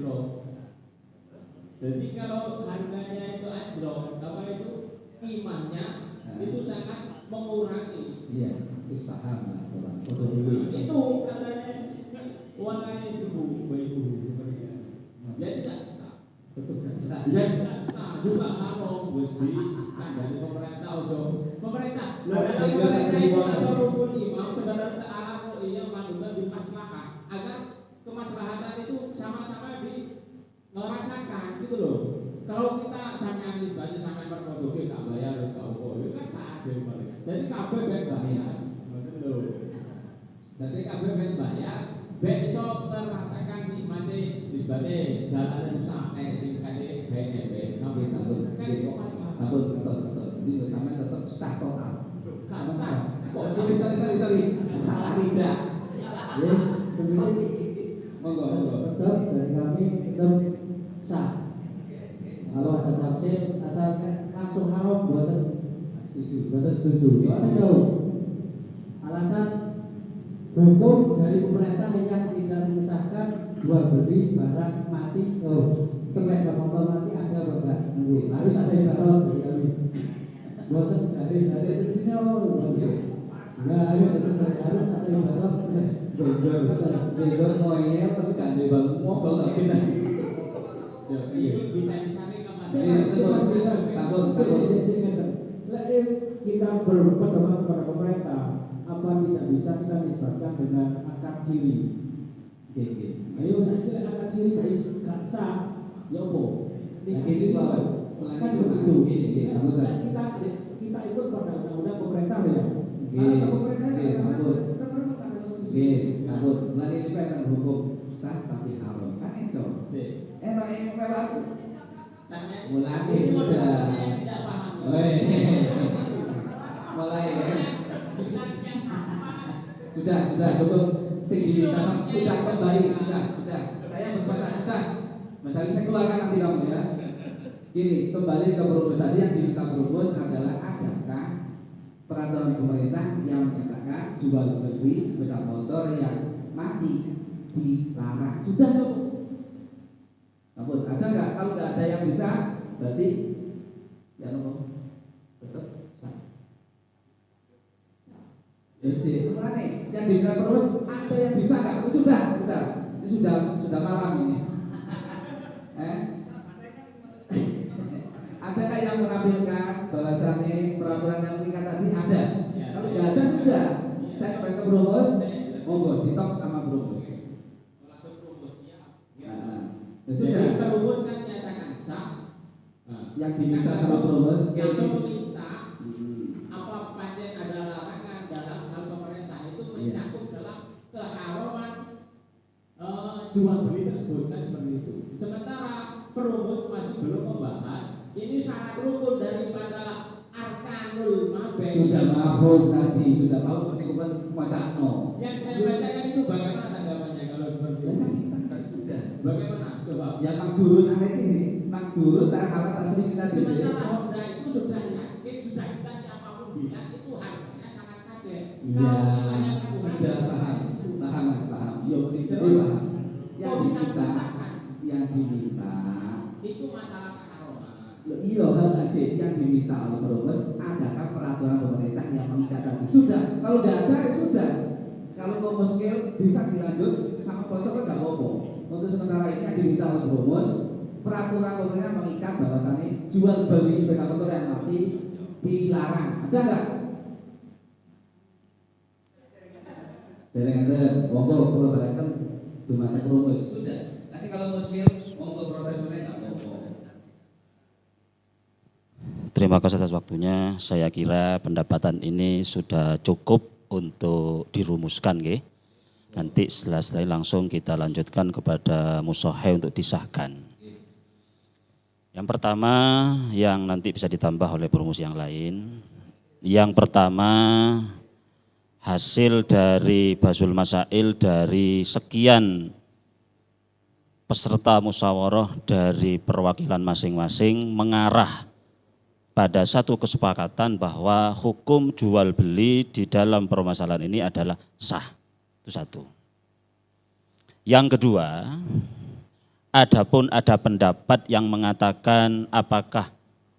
Jadi kalau harganya itu anjlok, apa itu kimahnya itu sangat mengurangi. Iya, wis paham lah orang. Foto dulu. Itu katanya warnanya sembuh baik ya tidak sah. Betul kan sah. Ya tidak sah juga haram Gusti. Kan dari pemerintah ojo. Pemerintah. Pemerintah itu tasarruful imam sebenarnya ta'aruf iya manunggal di maslahat agar kemaslahatan itu sama-sama merasakan gitu loh. Kalau kita sampean misalnya sampean perkosoke gak bayar harus gak apa itu kan gak adil mereka. Jadi kabeh ben bayar. Ngoten lho. Jadi kabeh ben bayar, ben iso merasakan nikmate disebate dalanan usaha sing kate ben Oke, sabun. Sabun betul. Jadi sampai tetap sah total. Kan sah. Kok sorry. Salah tidak. Ya, sebenarnya Monggo. tetap dari kami tetap sah. Kalau ada tafsir asal langsung haram buatan setuju. Buatan tahu. Alasan hukum dari pemerintah yang tidak memisahkan jual beli barang mati. Sepeda motor mati ada enggak? Harus ada ibarat dari kami. Buatan jadi ini harus ada ibarat. Beda moyel tapi gak ada bang mobil lagi. Ya, ini bisa-bisanya ke Sabun. Kita berpedoman kepada pemerintah, apa tidak bisa kita nisbatkan dengan akad ciri? Ayo saya akad ciri guys, gak sah. Ya apa? Ini Pak, Kan begitu. Kita ikut pada undang-undang pemerintah ya. Sabun. Lagi ini kan hukum sah tapi haram. Kan eco. Enak yang melak. Mulai sudah. Mulai ya. Sudah cukup. Sing diminta sudah kembali sudah. Saya berpuasa sudah. Masalah saya keluarkan nanti kamu ya. Gini, kembali ke perumus tadi yang diminta perumus adalah adakah peraturan pemerintah yang menyatakan jual beli sepeda motor yang mati dilarang. Sudah cukup. Namun ada nggak? Kalau nggak ada yang bisa, berarti ya nopo tetap sah. Jadi mana yang diminta terus ada yang bisa nggak? Sudah. Ini sudah malam ini. Adakah yang menampilkan bahwasannya peraturan yang meningkat tadi ada? Kalau nggak ada sudah. Saya kembali ke perumus, monggo ditok sama perumus. Jadi perumus kan nyatakan sah. Yang diminta sama perumus, Kalau meminta apa pancen ada larangan dalam hal pemerintah itu mencakup dalam keharaman jual beli tersebut kan seperti itu. Sementara perumus masih belum membahas ini sangat rukun daripada arkanul mabeh. sudah mafhum tadi, sudah tahu perhitungan macano. Yang saya bacakan itu bagaimana tanggapannya kalau seperti Ya itu? kan kita kan sudah. Bagaimana? Coba. Ya makdurun aneh ini, makdurun tak halat taslim kita juga. Sementara Honda itu sudah yakin, sudah jelas siapapun bilang itu harganya sangat kaget. Iya, sudah paham. Mas, paham. Yo, itu paham. Yang diminta itu masalah keharaman. iya hal aja yang diminta oleh perumus adakah peraturan pemerintah yang mengikat tadi sudah. Kalau tidak ada ya sudah. Kalau mau muskil bisa dilanjut sama bosok kan nggak apa-apa. Untuk sementara ini yang diminta oleh perumus peraturan pemerintah mengikat bahwasannya jual beli sepeda motor yang mati dilarang. Ada nggak? Dereng-dereng, monggo kalau balakan cuma perumus sudah. Nanti kalau muskil monggo protes mereka nggak apa-apa. Terima kasih atas waktunya. Saya kira pendapatan ini sudah cukup untuk dirumuskan, nggih. Nanti setelah langsung kita lanjutkan kepada musohe untuk disahkan. Yang pertama yang nanti bisa ditambah oleh perumus yang lain. Yang pertama hasil dari Basul Masail dari sekian peserta musyawarah dari perwakilan masing-masing mengarah pada satu kesepakatan bahwa hukum jual beli di dalam permasalahan ini adalah sah. Itu satu. Yang kedua, Adapun ada pendapat yang mengatakan apakah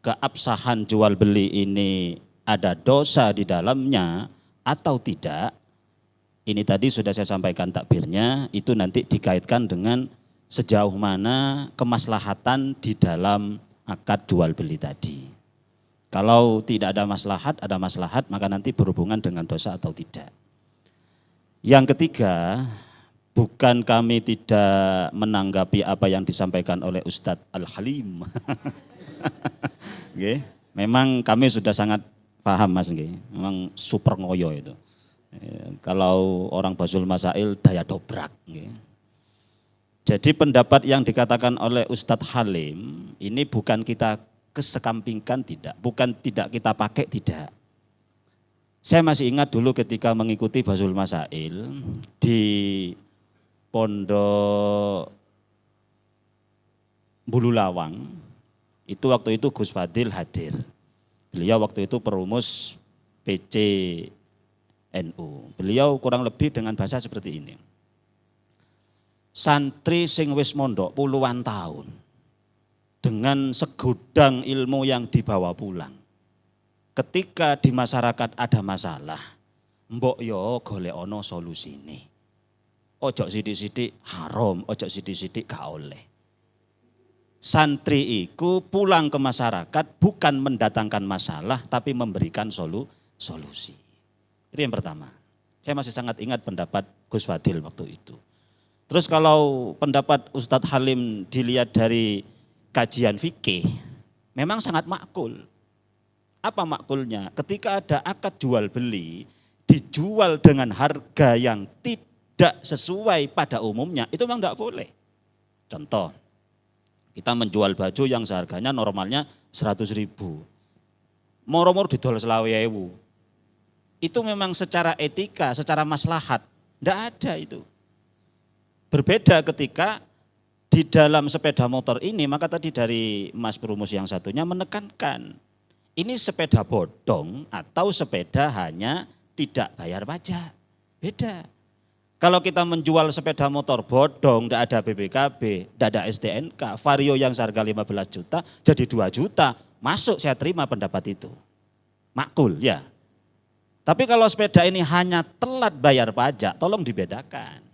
keabsahan jual beli ini ada dosa di dalamnya atau tidak. Ini tadi sudah saya sampaikan takbirnya, itu nanti dikaitkan dengan sejauh mana kemaslahatan di dalam akad jual beli tadi. Kalau tidak ada maslahat, maka nanti berhubungan dengan dosa atau tidak. Yang ketiga, bukan kami tidak menanggapi apa yang disampaikan oleh Ustadz Al-Halim. Memang kami sudah sangat paham Mas, memang super ngoyo itu. Kalau orang Basul Masail daya dobrak. Jadi pendapat yang dikatakan oleh Ustadz Halim ini bukan kita kesekampingkan, tidak, bukan tidak kita pakai, tidak. Saya masih ingat dulu ketika mengikuti Basul Masail di Pondok Bululawang, itu waktu itu Gus Fadil hadir. Beliau waktu itu perumus PC NU. Beliau kurang lebih dengan bahasa seperti ini. Santri sing wis mondok puluhan tahun dengan segudang ilmu yang dibawa pulang. Ketika di masyarakat ada masalah, mbok yo golek ono solusine. Ojo sidik-sidik haram, ojo sidik-sidik gak oleh. Santri iku pulang ke masyarakat bukan mendatangkan masalah tapi memberikan solusi. Itu yang pertama. Saya masih sangat ingat pendapat Gus Fadil waktu itu. Terus kalau pendapat Ustadz Halim dilihat dari kajian fikih, memang sangat makul. Apa makulnya? Ketika ada akad jual beli, dijual dengan harga yang tidak sesuai pada umumnya, itu memang tidak boleh. Contoh, kita menjual baju yang seharganya normalnya 100.000. Moro-moro didol 20.000. Itu memang secara etika, secara maslahat, tidak ada itu. Berbeda ketika di dalam sepeda motor ini, maka tadi dari Mas Perumus yang satunya menekankan, ini sepeda bodong atau sepeda hanya tidak bayar pajak. Beda. Kalau kita menjual sepeda motor bodong, tidak ada BPKB, tidak ada STNK, Vario yang seharga 15 juta jadi 2 juta, masuk saya terima pendapat itu. Makul ya. Tapi kalau sepeda ini hanya telat bayar pajak, tolong dibedakan.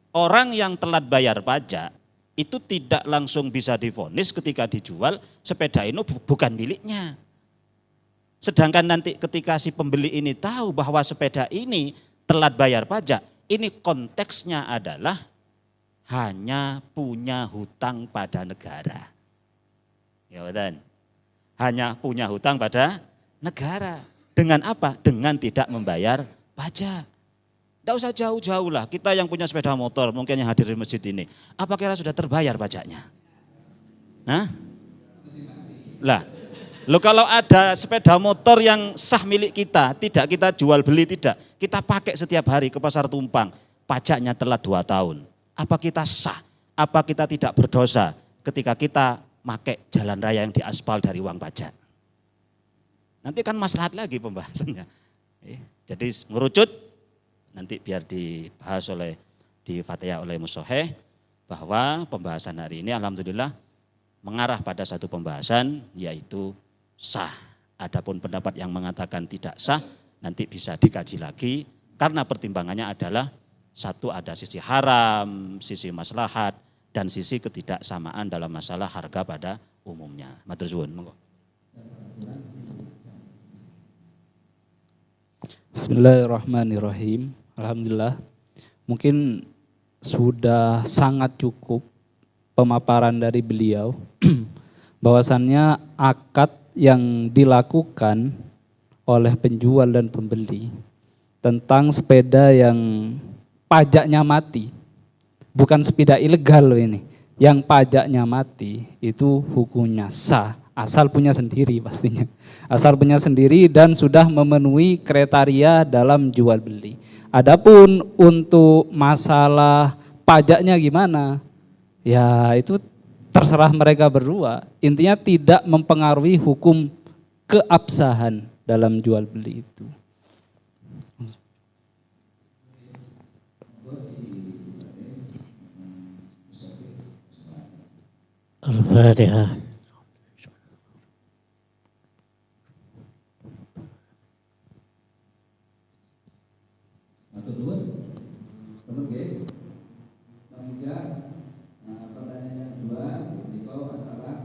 Orang yang telat bayar pajak itu tidak langsung bisa divonis ketika dijual sepeda ini bukan miliknya. Sedangkan nanti ketika si pembeli ini tahu bahwa sepeda ini telat bayar pajak, ini konteksnya adalah hanya punya hutang pada negara. Ya betul. Hanya punya hutang pada negara. Dengan apa? Dengan tidak membayar pajak. Tidak usah jauh-jauh lah, kita yang punya sepeda motor, mungkin yang hadir di masjid ini, apa kira sudah terbayar pajaknya? Nah, lah, lo kalau ada sepeda motor yang sah milik kita, tidak kita jual beli, tidak, kita pakai setiap hari ke pasar tumpang, pajaknya telat 2 tahun. Apa kita sah? Apa kita tidak berdosa ketika kita pakai jalan raya yang diaspal dari uang pajak? Nanti kan maslahat lagi pembahasannya. Jadi mengerucut, nanti biar dibahas di Fatihah oleh Musoheh, bahwa pembahasan hari ini alhamdulillah mengarah pada satu pembahasan yaitu sah. Adapun pendapat yang mengatakan tidak sah nanti bisa dikaji lagi karena pertimbangannya adalah satu ada sisi haram, sisi maslahat dan sisi ketidaksamaan dalam masalah harga pada umumnya. Matur suwun, monggo. Bismillahirrahmanirrahim. Alhamdulillah, mungkin sudah sangat cukup pemaparan dari beliau bahwasannya akad yang dilakukan oleh penjual dan pembeli tentang sepeda yang pajaknya mati, bukan sepeda ilegal loh ini, yang pajaknya mati itu hukumnya sah, asal punya sendiri pastinya, asal punya sendiri dan sudah memenuhi kriteria dalam jual beli. Adapun untuk masalah pajaknya gimana, ya itu terserah mereka berdua. Intinya tidak mempengaruhi hukum keabsahan dalam jual beli itu. Al-Fatihah. Matur nuwun. Sampun nggih. Bang Ija, pertanyaan yang kedua, menika masalah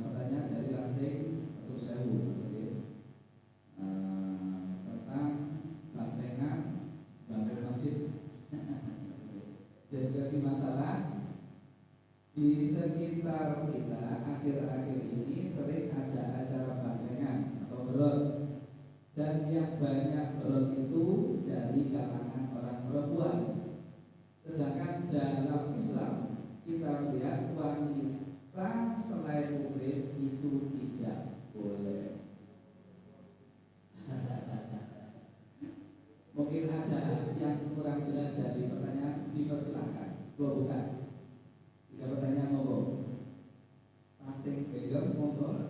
pertanyaan dari lantai 1.000 nggih. Tentang bantengan bangun masjid. Diskusi masalah di sekitar kita akhir-akhir ini sering ada acara bantengan atau berot, dan yang banyak berot itu dari kalangan orang perempuan. Sedangkan dalam Islam kita melihat wanita selain muhrim itu tidak boleh. Mungkin ada yang kurang jelas dari pertanyaan, dipersilakan. Gua buka. 3 pertanyaan monggo. Penting beda monggo.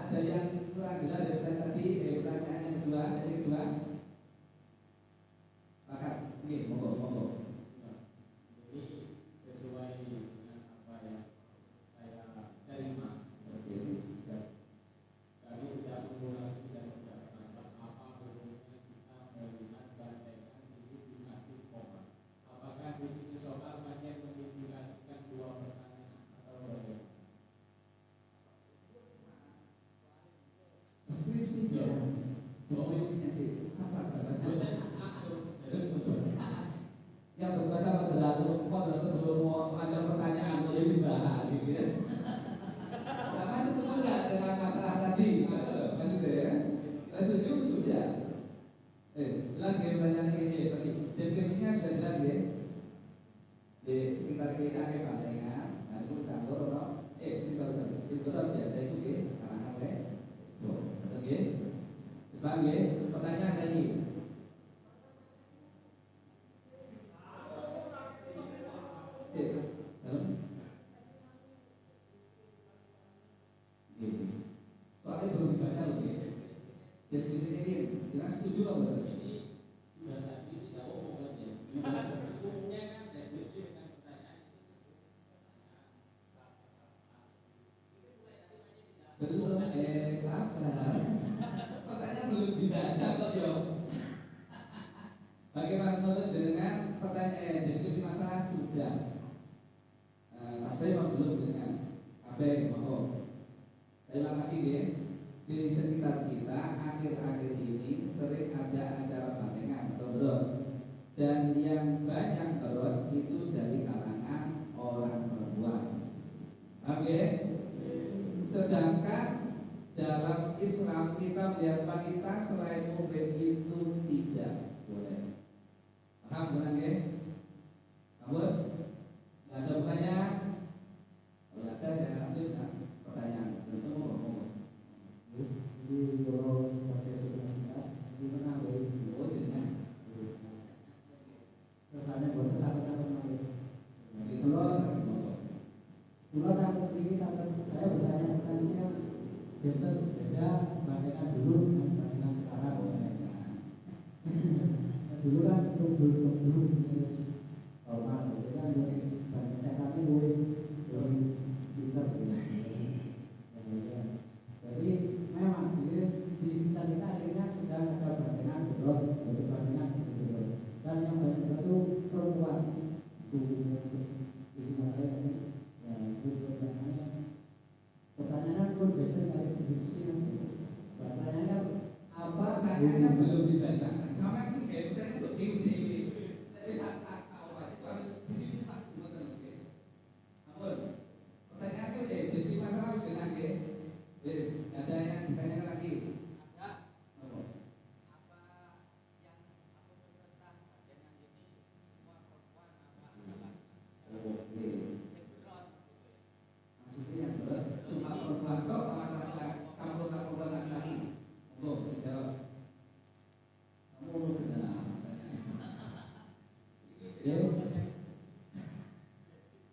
Ada yang kurang jelas dari tadi, pertanyaan yang kedua, sesi kedua. Pakat, oke, monggo. Jadi sesuai dengan apa yang saya terima. Kami tidak mengulangi dan tidak menambah apa hukumnya kita melihat bantengan dikasih koma. Apakah di sini soal hanya mengindikasikan 2 pertanyaan atau bagaimana? Deskripsinya sih apa yang berbahasa moderator belum mau ada pertanyaan boleh dibahas gitu ya. Sama setuju nggak dengan masalah tadi maksudnya ya? Kita setuju sudah. Jelas ya pertanyaan ini tadi. Deskripsinya sudah jelas ya. Di sekitar kita ada bantengan, nah itu campur si berot biasa itu ya kalangan oleh. Oke, paham ya? Pertanyaan saya ini. Soalnya belum dibaca loh ya. Jadi ini jelas setuju loh betul. Sudah tadi tidak umum ya. Umumnya kan deskripsi dengan pertanyaan. Belum, sabar. Pertanyaan belum dibaca kok yo. Bagaimana menurut dengan pertanyaan diskusi masalah sudah? Saya memang belum dengan apa yang mau. Saya ulang lagi ya. Di sekitar kita akhir-akhir ini sering ada acara bantengan atau berot, dan yang banyak berot itu dari kalangan orang perempuan. Oke. Sedangkan dalam Islam kita melihat wanita selain muhrim itu tidak boleh. Paham benar ya? Paham? Nggak ada pertanyaan? Kalau ada saya lanjutkan pertanyaan. Tentu ngomong. Di bawah sampai sebenarnya di mana boleh Dengan rasanya buat takut-takut malu. itu loh sangat ngomong. Pulau takut ini takut saya bertanya tadinya betul beda bantengan dulu dengan bantengan sekarang. Dulu kan dulu terus normal, itu kan banyak setan itu pinter. Jadi memang di sekitar kita akhirnya sedang ada bantengan berot, bantengan gitu. Dan yang banyak itu perempuan. Di sini ini. Ya, itu pertanyaan pun beda dari diskusi nanti. Pertanyaan apa? Pertanyaannya belum dibacakan. Sama sih kayak pertanyaan untuk ini. Tapi apa itu harus di sini Pak? Betul oke. Ampun. Pertanyaan itu diskusi masalah harus dengan ya. Ada yang ditanyakan lagi? Ada. Apa?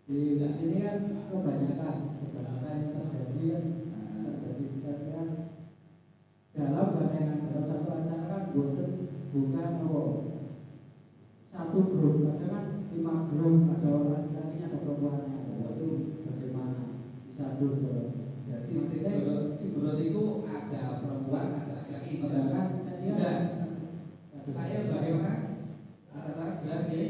Di sini kan kebanyakan yang terjadi kan dalam bantengan dalam satu acara kan bukan bukan apa satu grup, ada kan 5 grup, ada laki-lakinya ada perempuannya, itu bagaimana bisa dulu. Jadi si burut itu ada perempuan, ada laki-laki. Sedangkan Sudah. Saya bagaimana? Masalah jelas ya.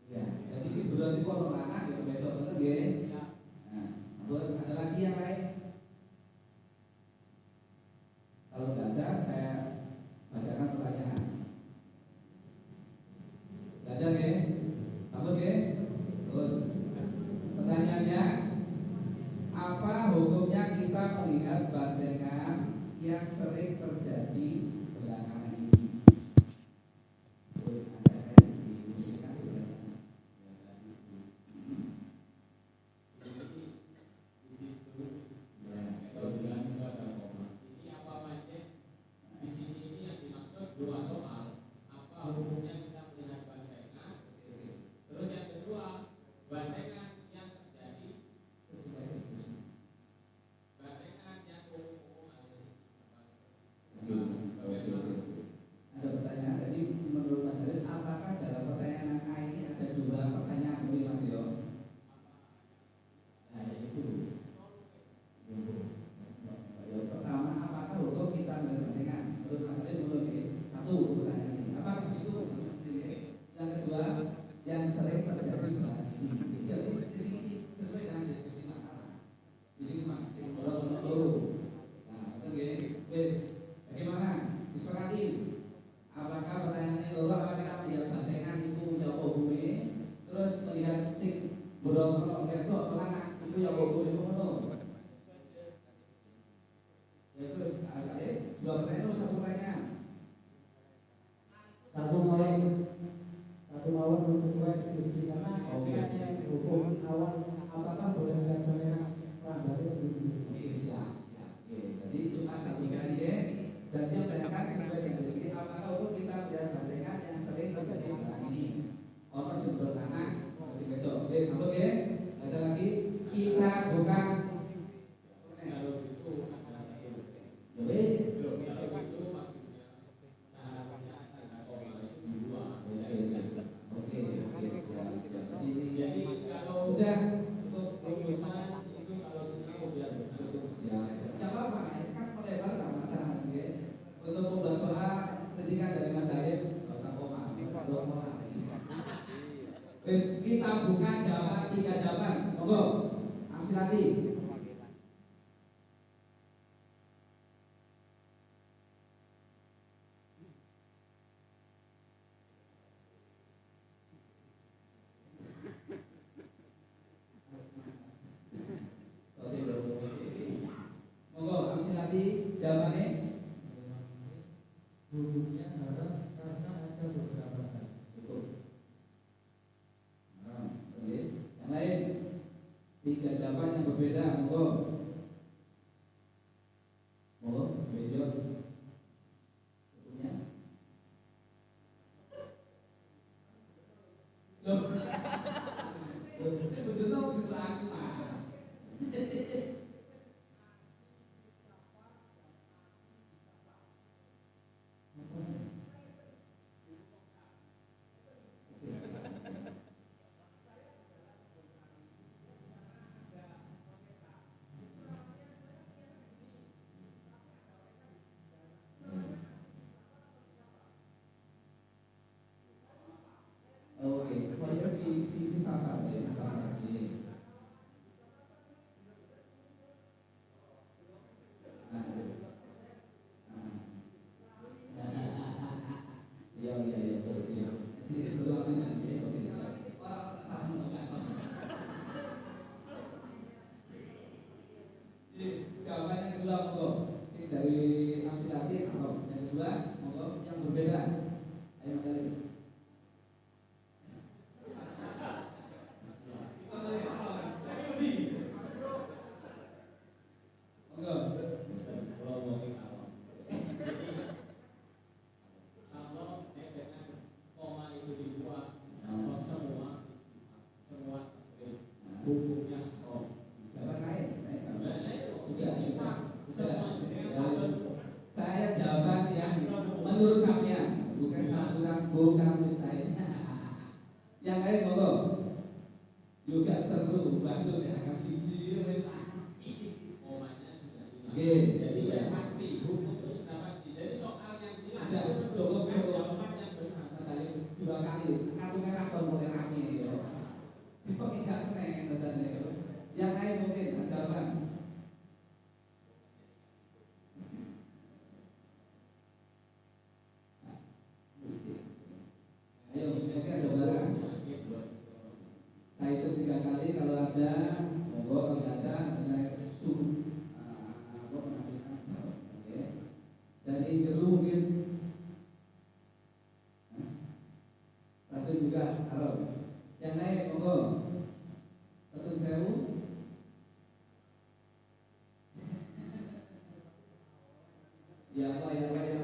Ya, jadi si burut itu kalau anak ya betul betul ya. Nah, ada lagi yang lain. Kalau tidak ada, saya bacakan pertanyaan. Tidak ada ya? Apa ya? Pertanyaannya, apa hukumnya kita melihat bandengan yang sering terjadi belakangan ini? Ada pertanyaan tadi menurut Mas Dalil, apakah dalam pertanyaan A ini ada 2 pertanyaan dari Mas Yo? Nah, itu. Yang pertama, apakah hukum kita melihat menurut Mas Dalil menurut ini? 1 pertanyaan ini. Apakah begitu menurut Mas Dalil? Yang kedua, yang sering terjadi belakangan ini. Jadi di sini sesuai dengan deskripsi masalah. Di sini masih berlalu. Nah, betul ya? Wes, bagaimana? Disepakati. Apakah pertanyaannya apakah kita melihat bandengan itu ya bumi, terus melihat sing berokok ketok pelana itu ya bumi ngono. Ya terus kali 2 pertanyaan atau 1 pertanyaan? satu mawon sesuai deskripsi karena hukum awal apakah boleh melihat bandengan pelanggar itu? Siap. Jadi cuma 1 kali ya. Dan dia tanyakan sesuai dengan deskripsi apakah hukum kita melihat bandengan yang sering terjadi belakangan ini? Apa sebelum anak, masih betul. Oke, sambung ya. Ada lagi kita bukan. Sudah untuk rumusan itu kalau sudah cukup siap. Tidak apa-apa, ini kan melebar tak masalah ya. Untuk membuat soal kritikan dari Mas Arif, nggak usah koma, terus mulai. Terus kita buka jawaban 3 jawaban, monggo, amsilati. Monggo, amsilati jawabannya. Hukumnya haram karena ada beberapa hal. Cukup. Nah, oke. Yang lain 3 jawaban yang berbeda, monggo. Monggo, bejo. Hukumnya. Loh. Sebetulnya bisa aku Mas. Oke, pokoknya ini sabar ya, sabar. Iya, betul. Iya. Jadi berulang lagi, oke, siap. Jawaban yang kedua, monggo. Ini dari amsilati, monggo. Yang kedua, monggo, yang berbeda. Ayo Mas Ali. Saya jawaban yang bukan mustahil. Yang lain monggo. Juga seru maksudnya akan siji wis Omanya sudah hilang. nggih. Jadi wis pasti, hukum itu sudah pasti. Jadi soal yang hilang Sudah itu cukup jawaban yang besar. Tadi 2 kali kartu merah kon mulai rame ya. Dipakai gak keren katanya ya. Yang lain mungkin jawaban. Ayo, oke ada barang. Saya itu 3 kali kalau ada, monggo kalau nggak ada saya suruh apa penampilan. Oke. Dari dulu mungkin langsung juga halo. Yang lain monggo. Ketun sewu. Ya apa ya.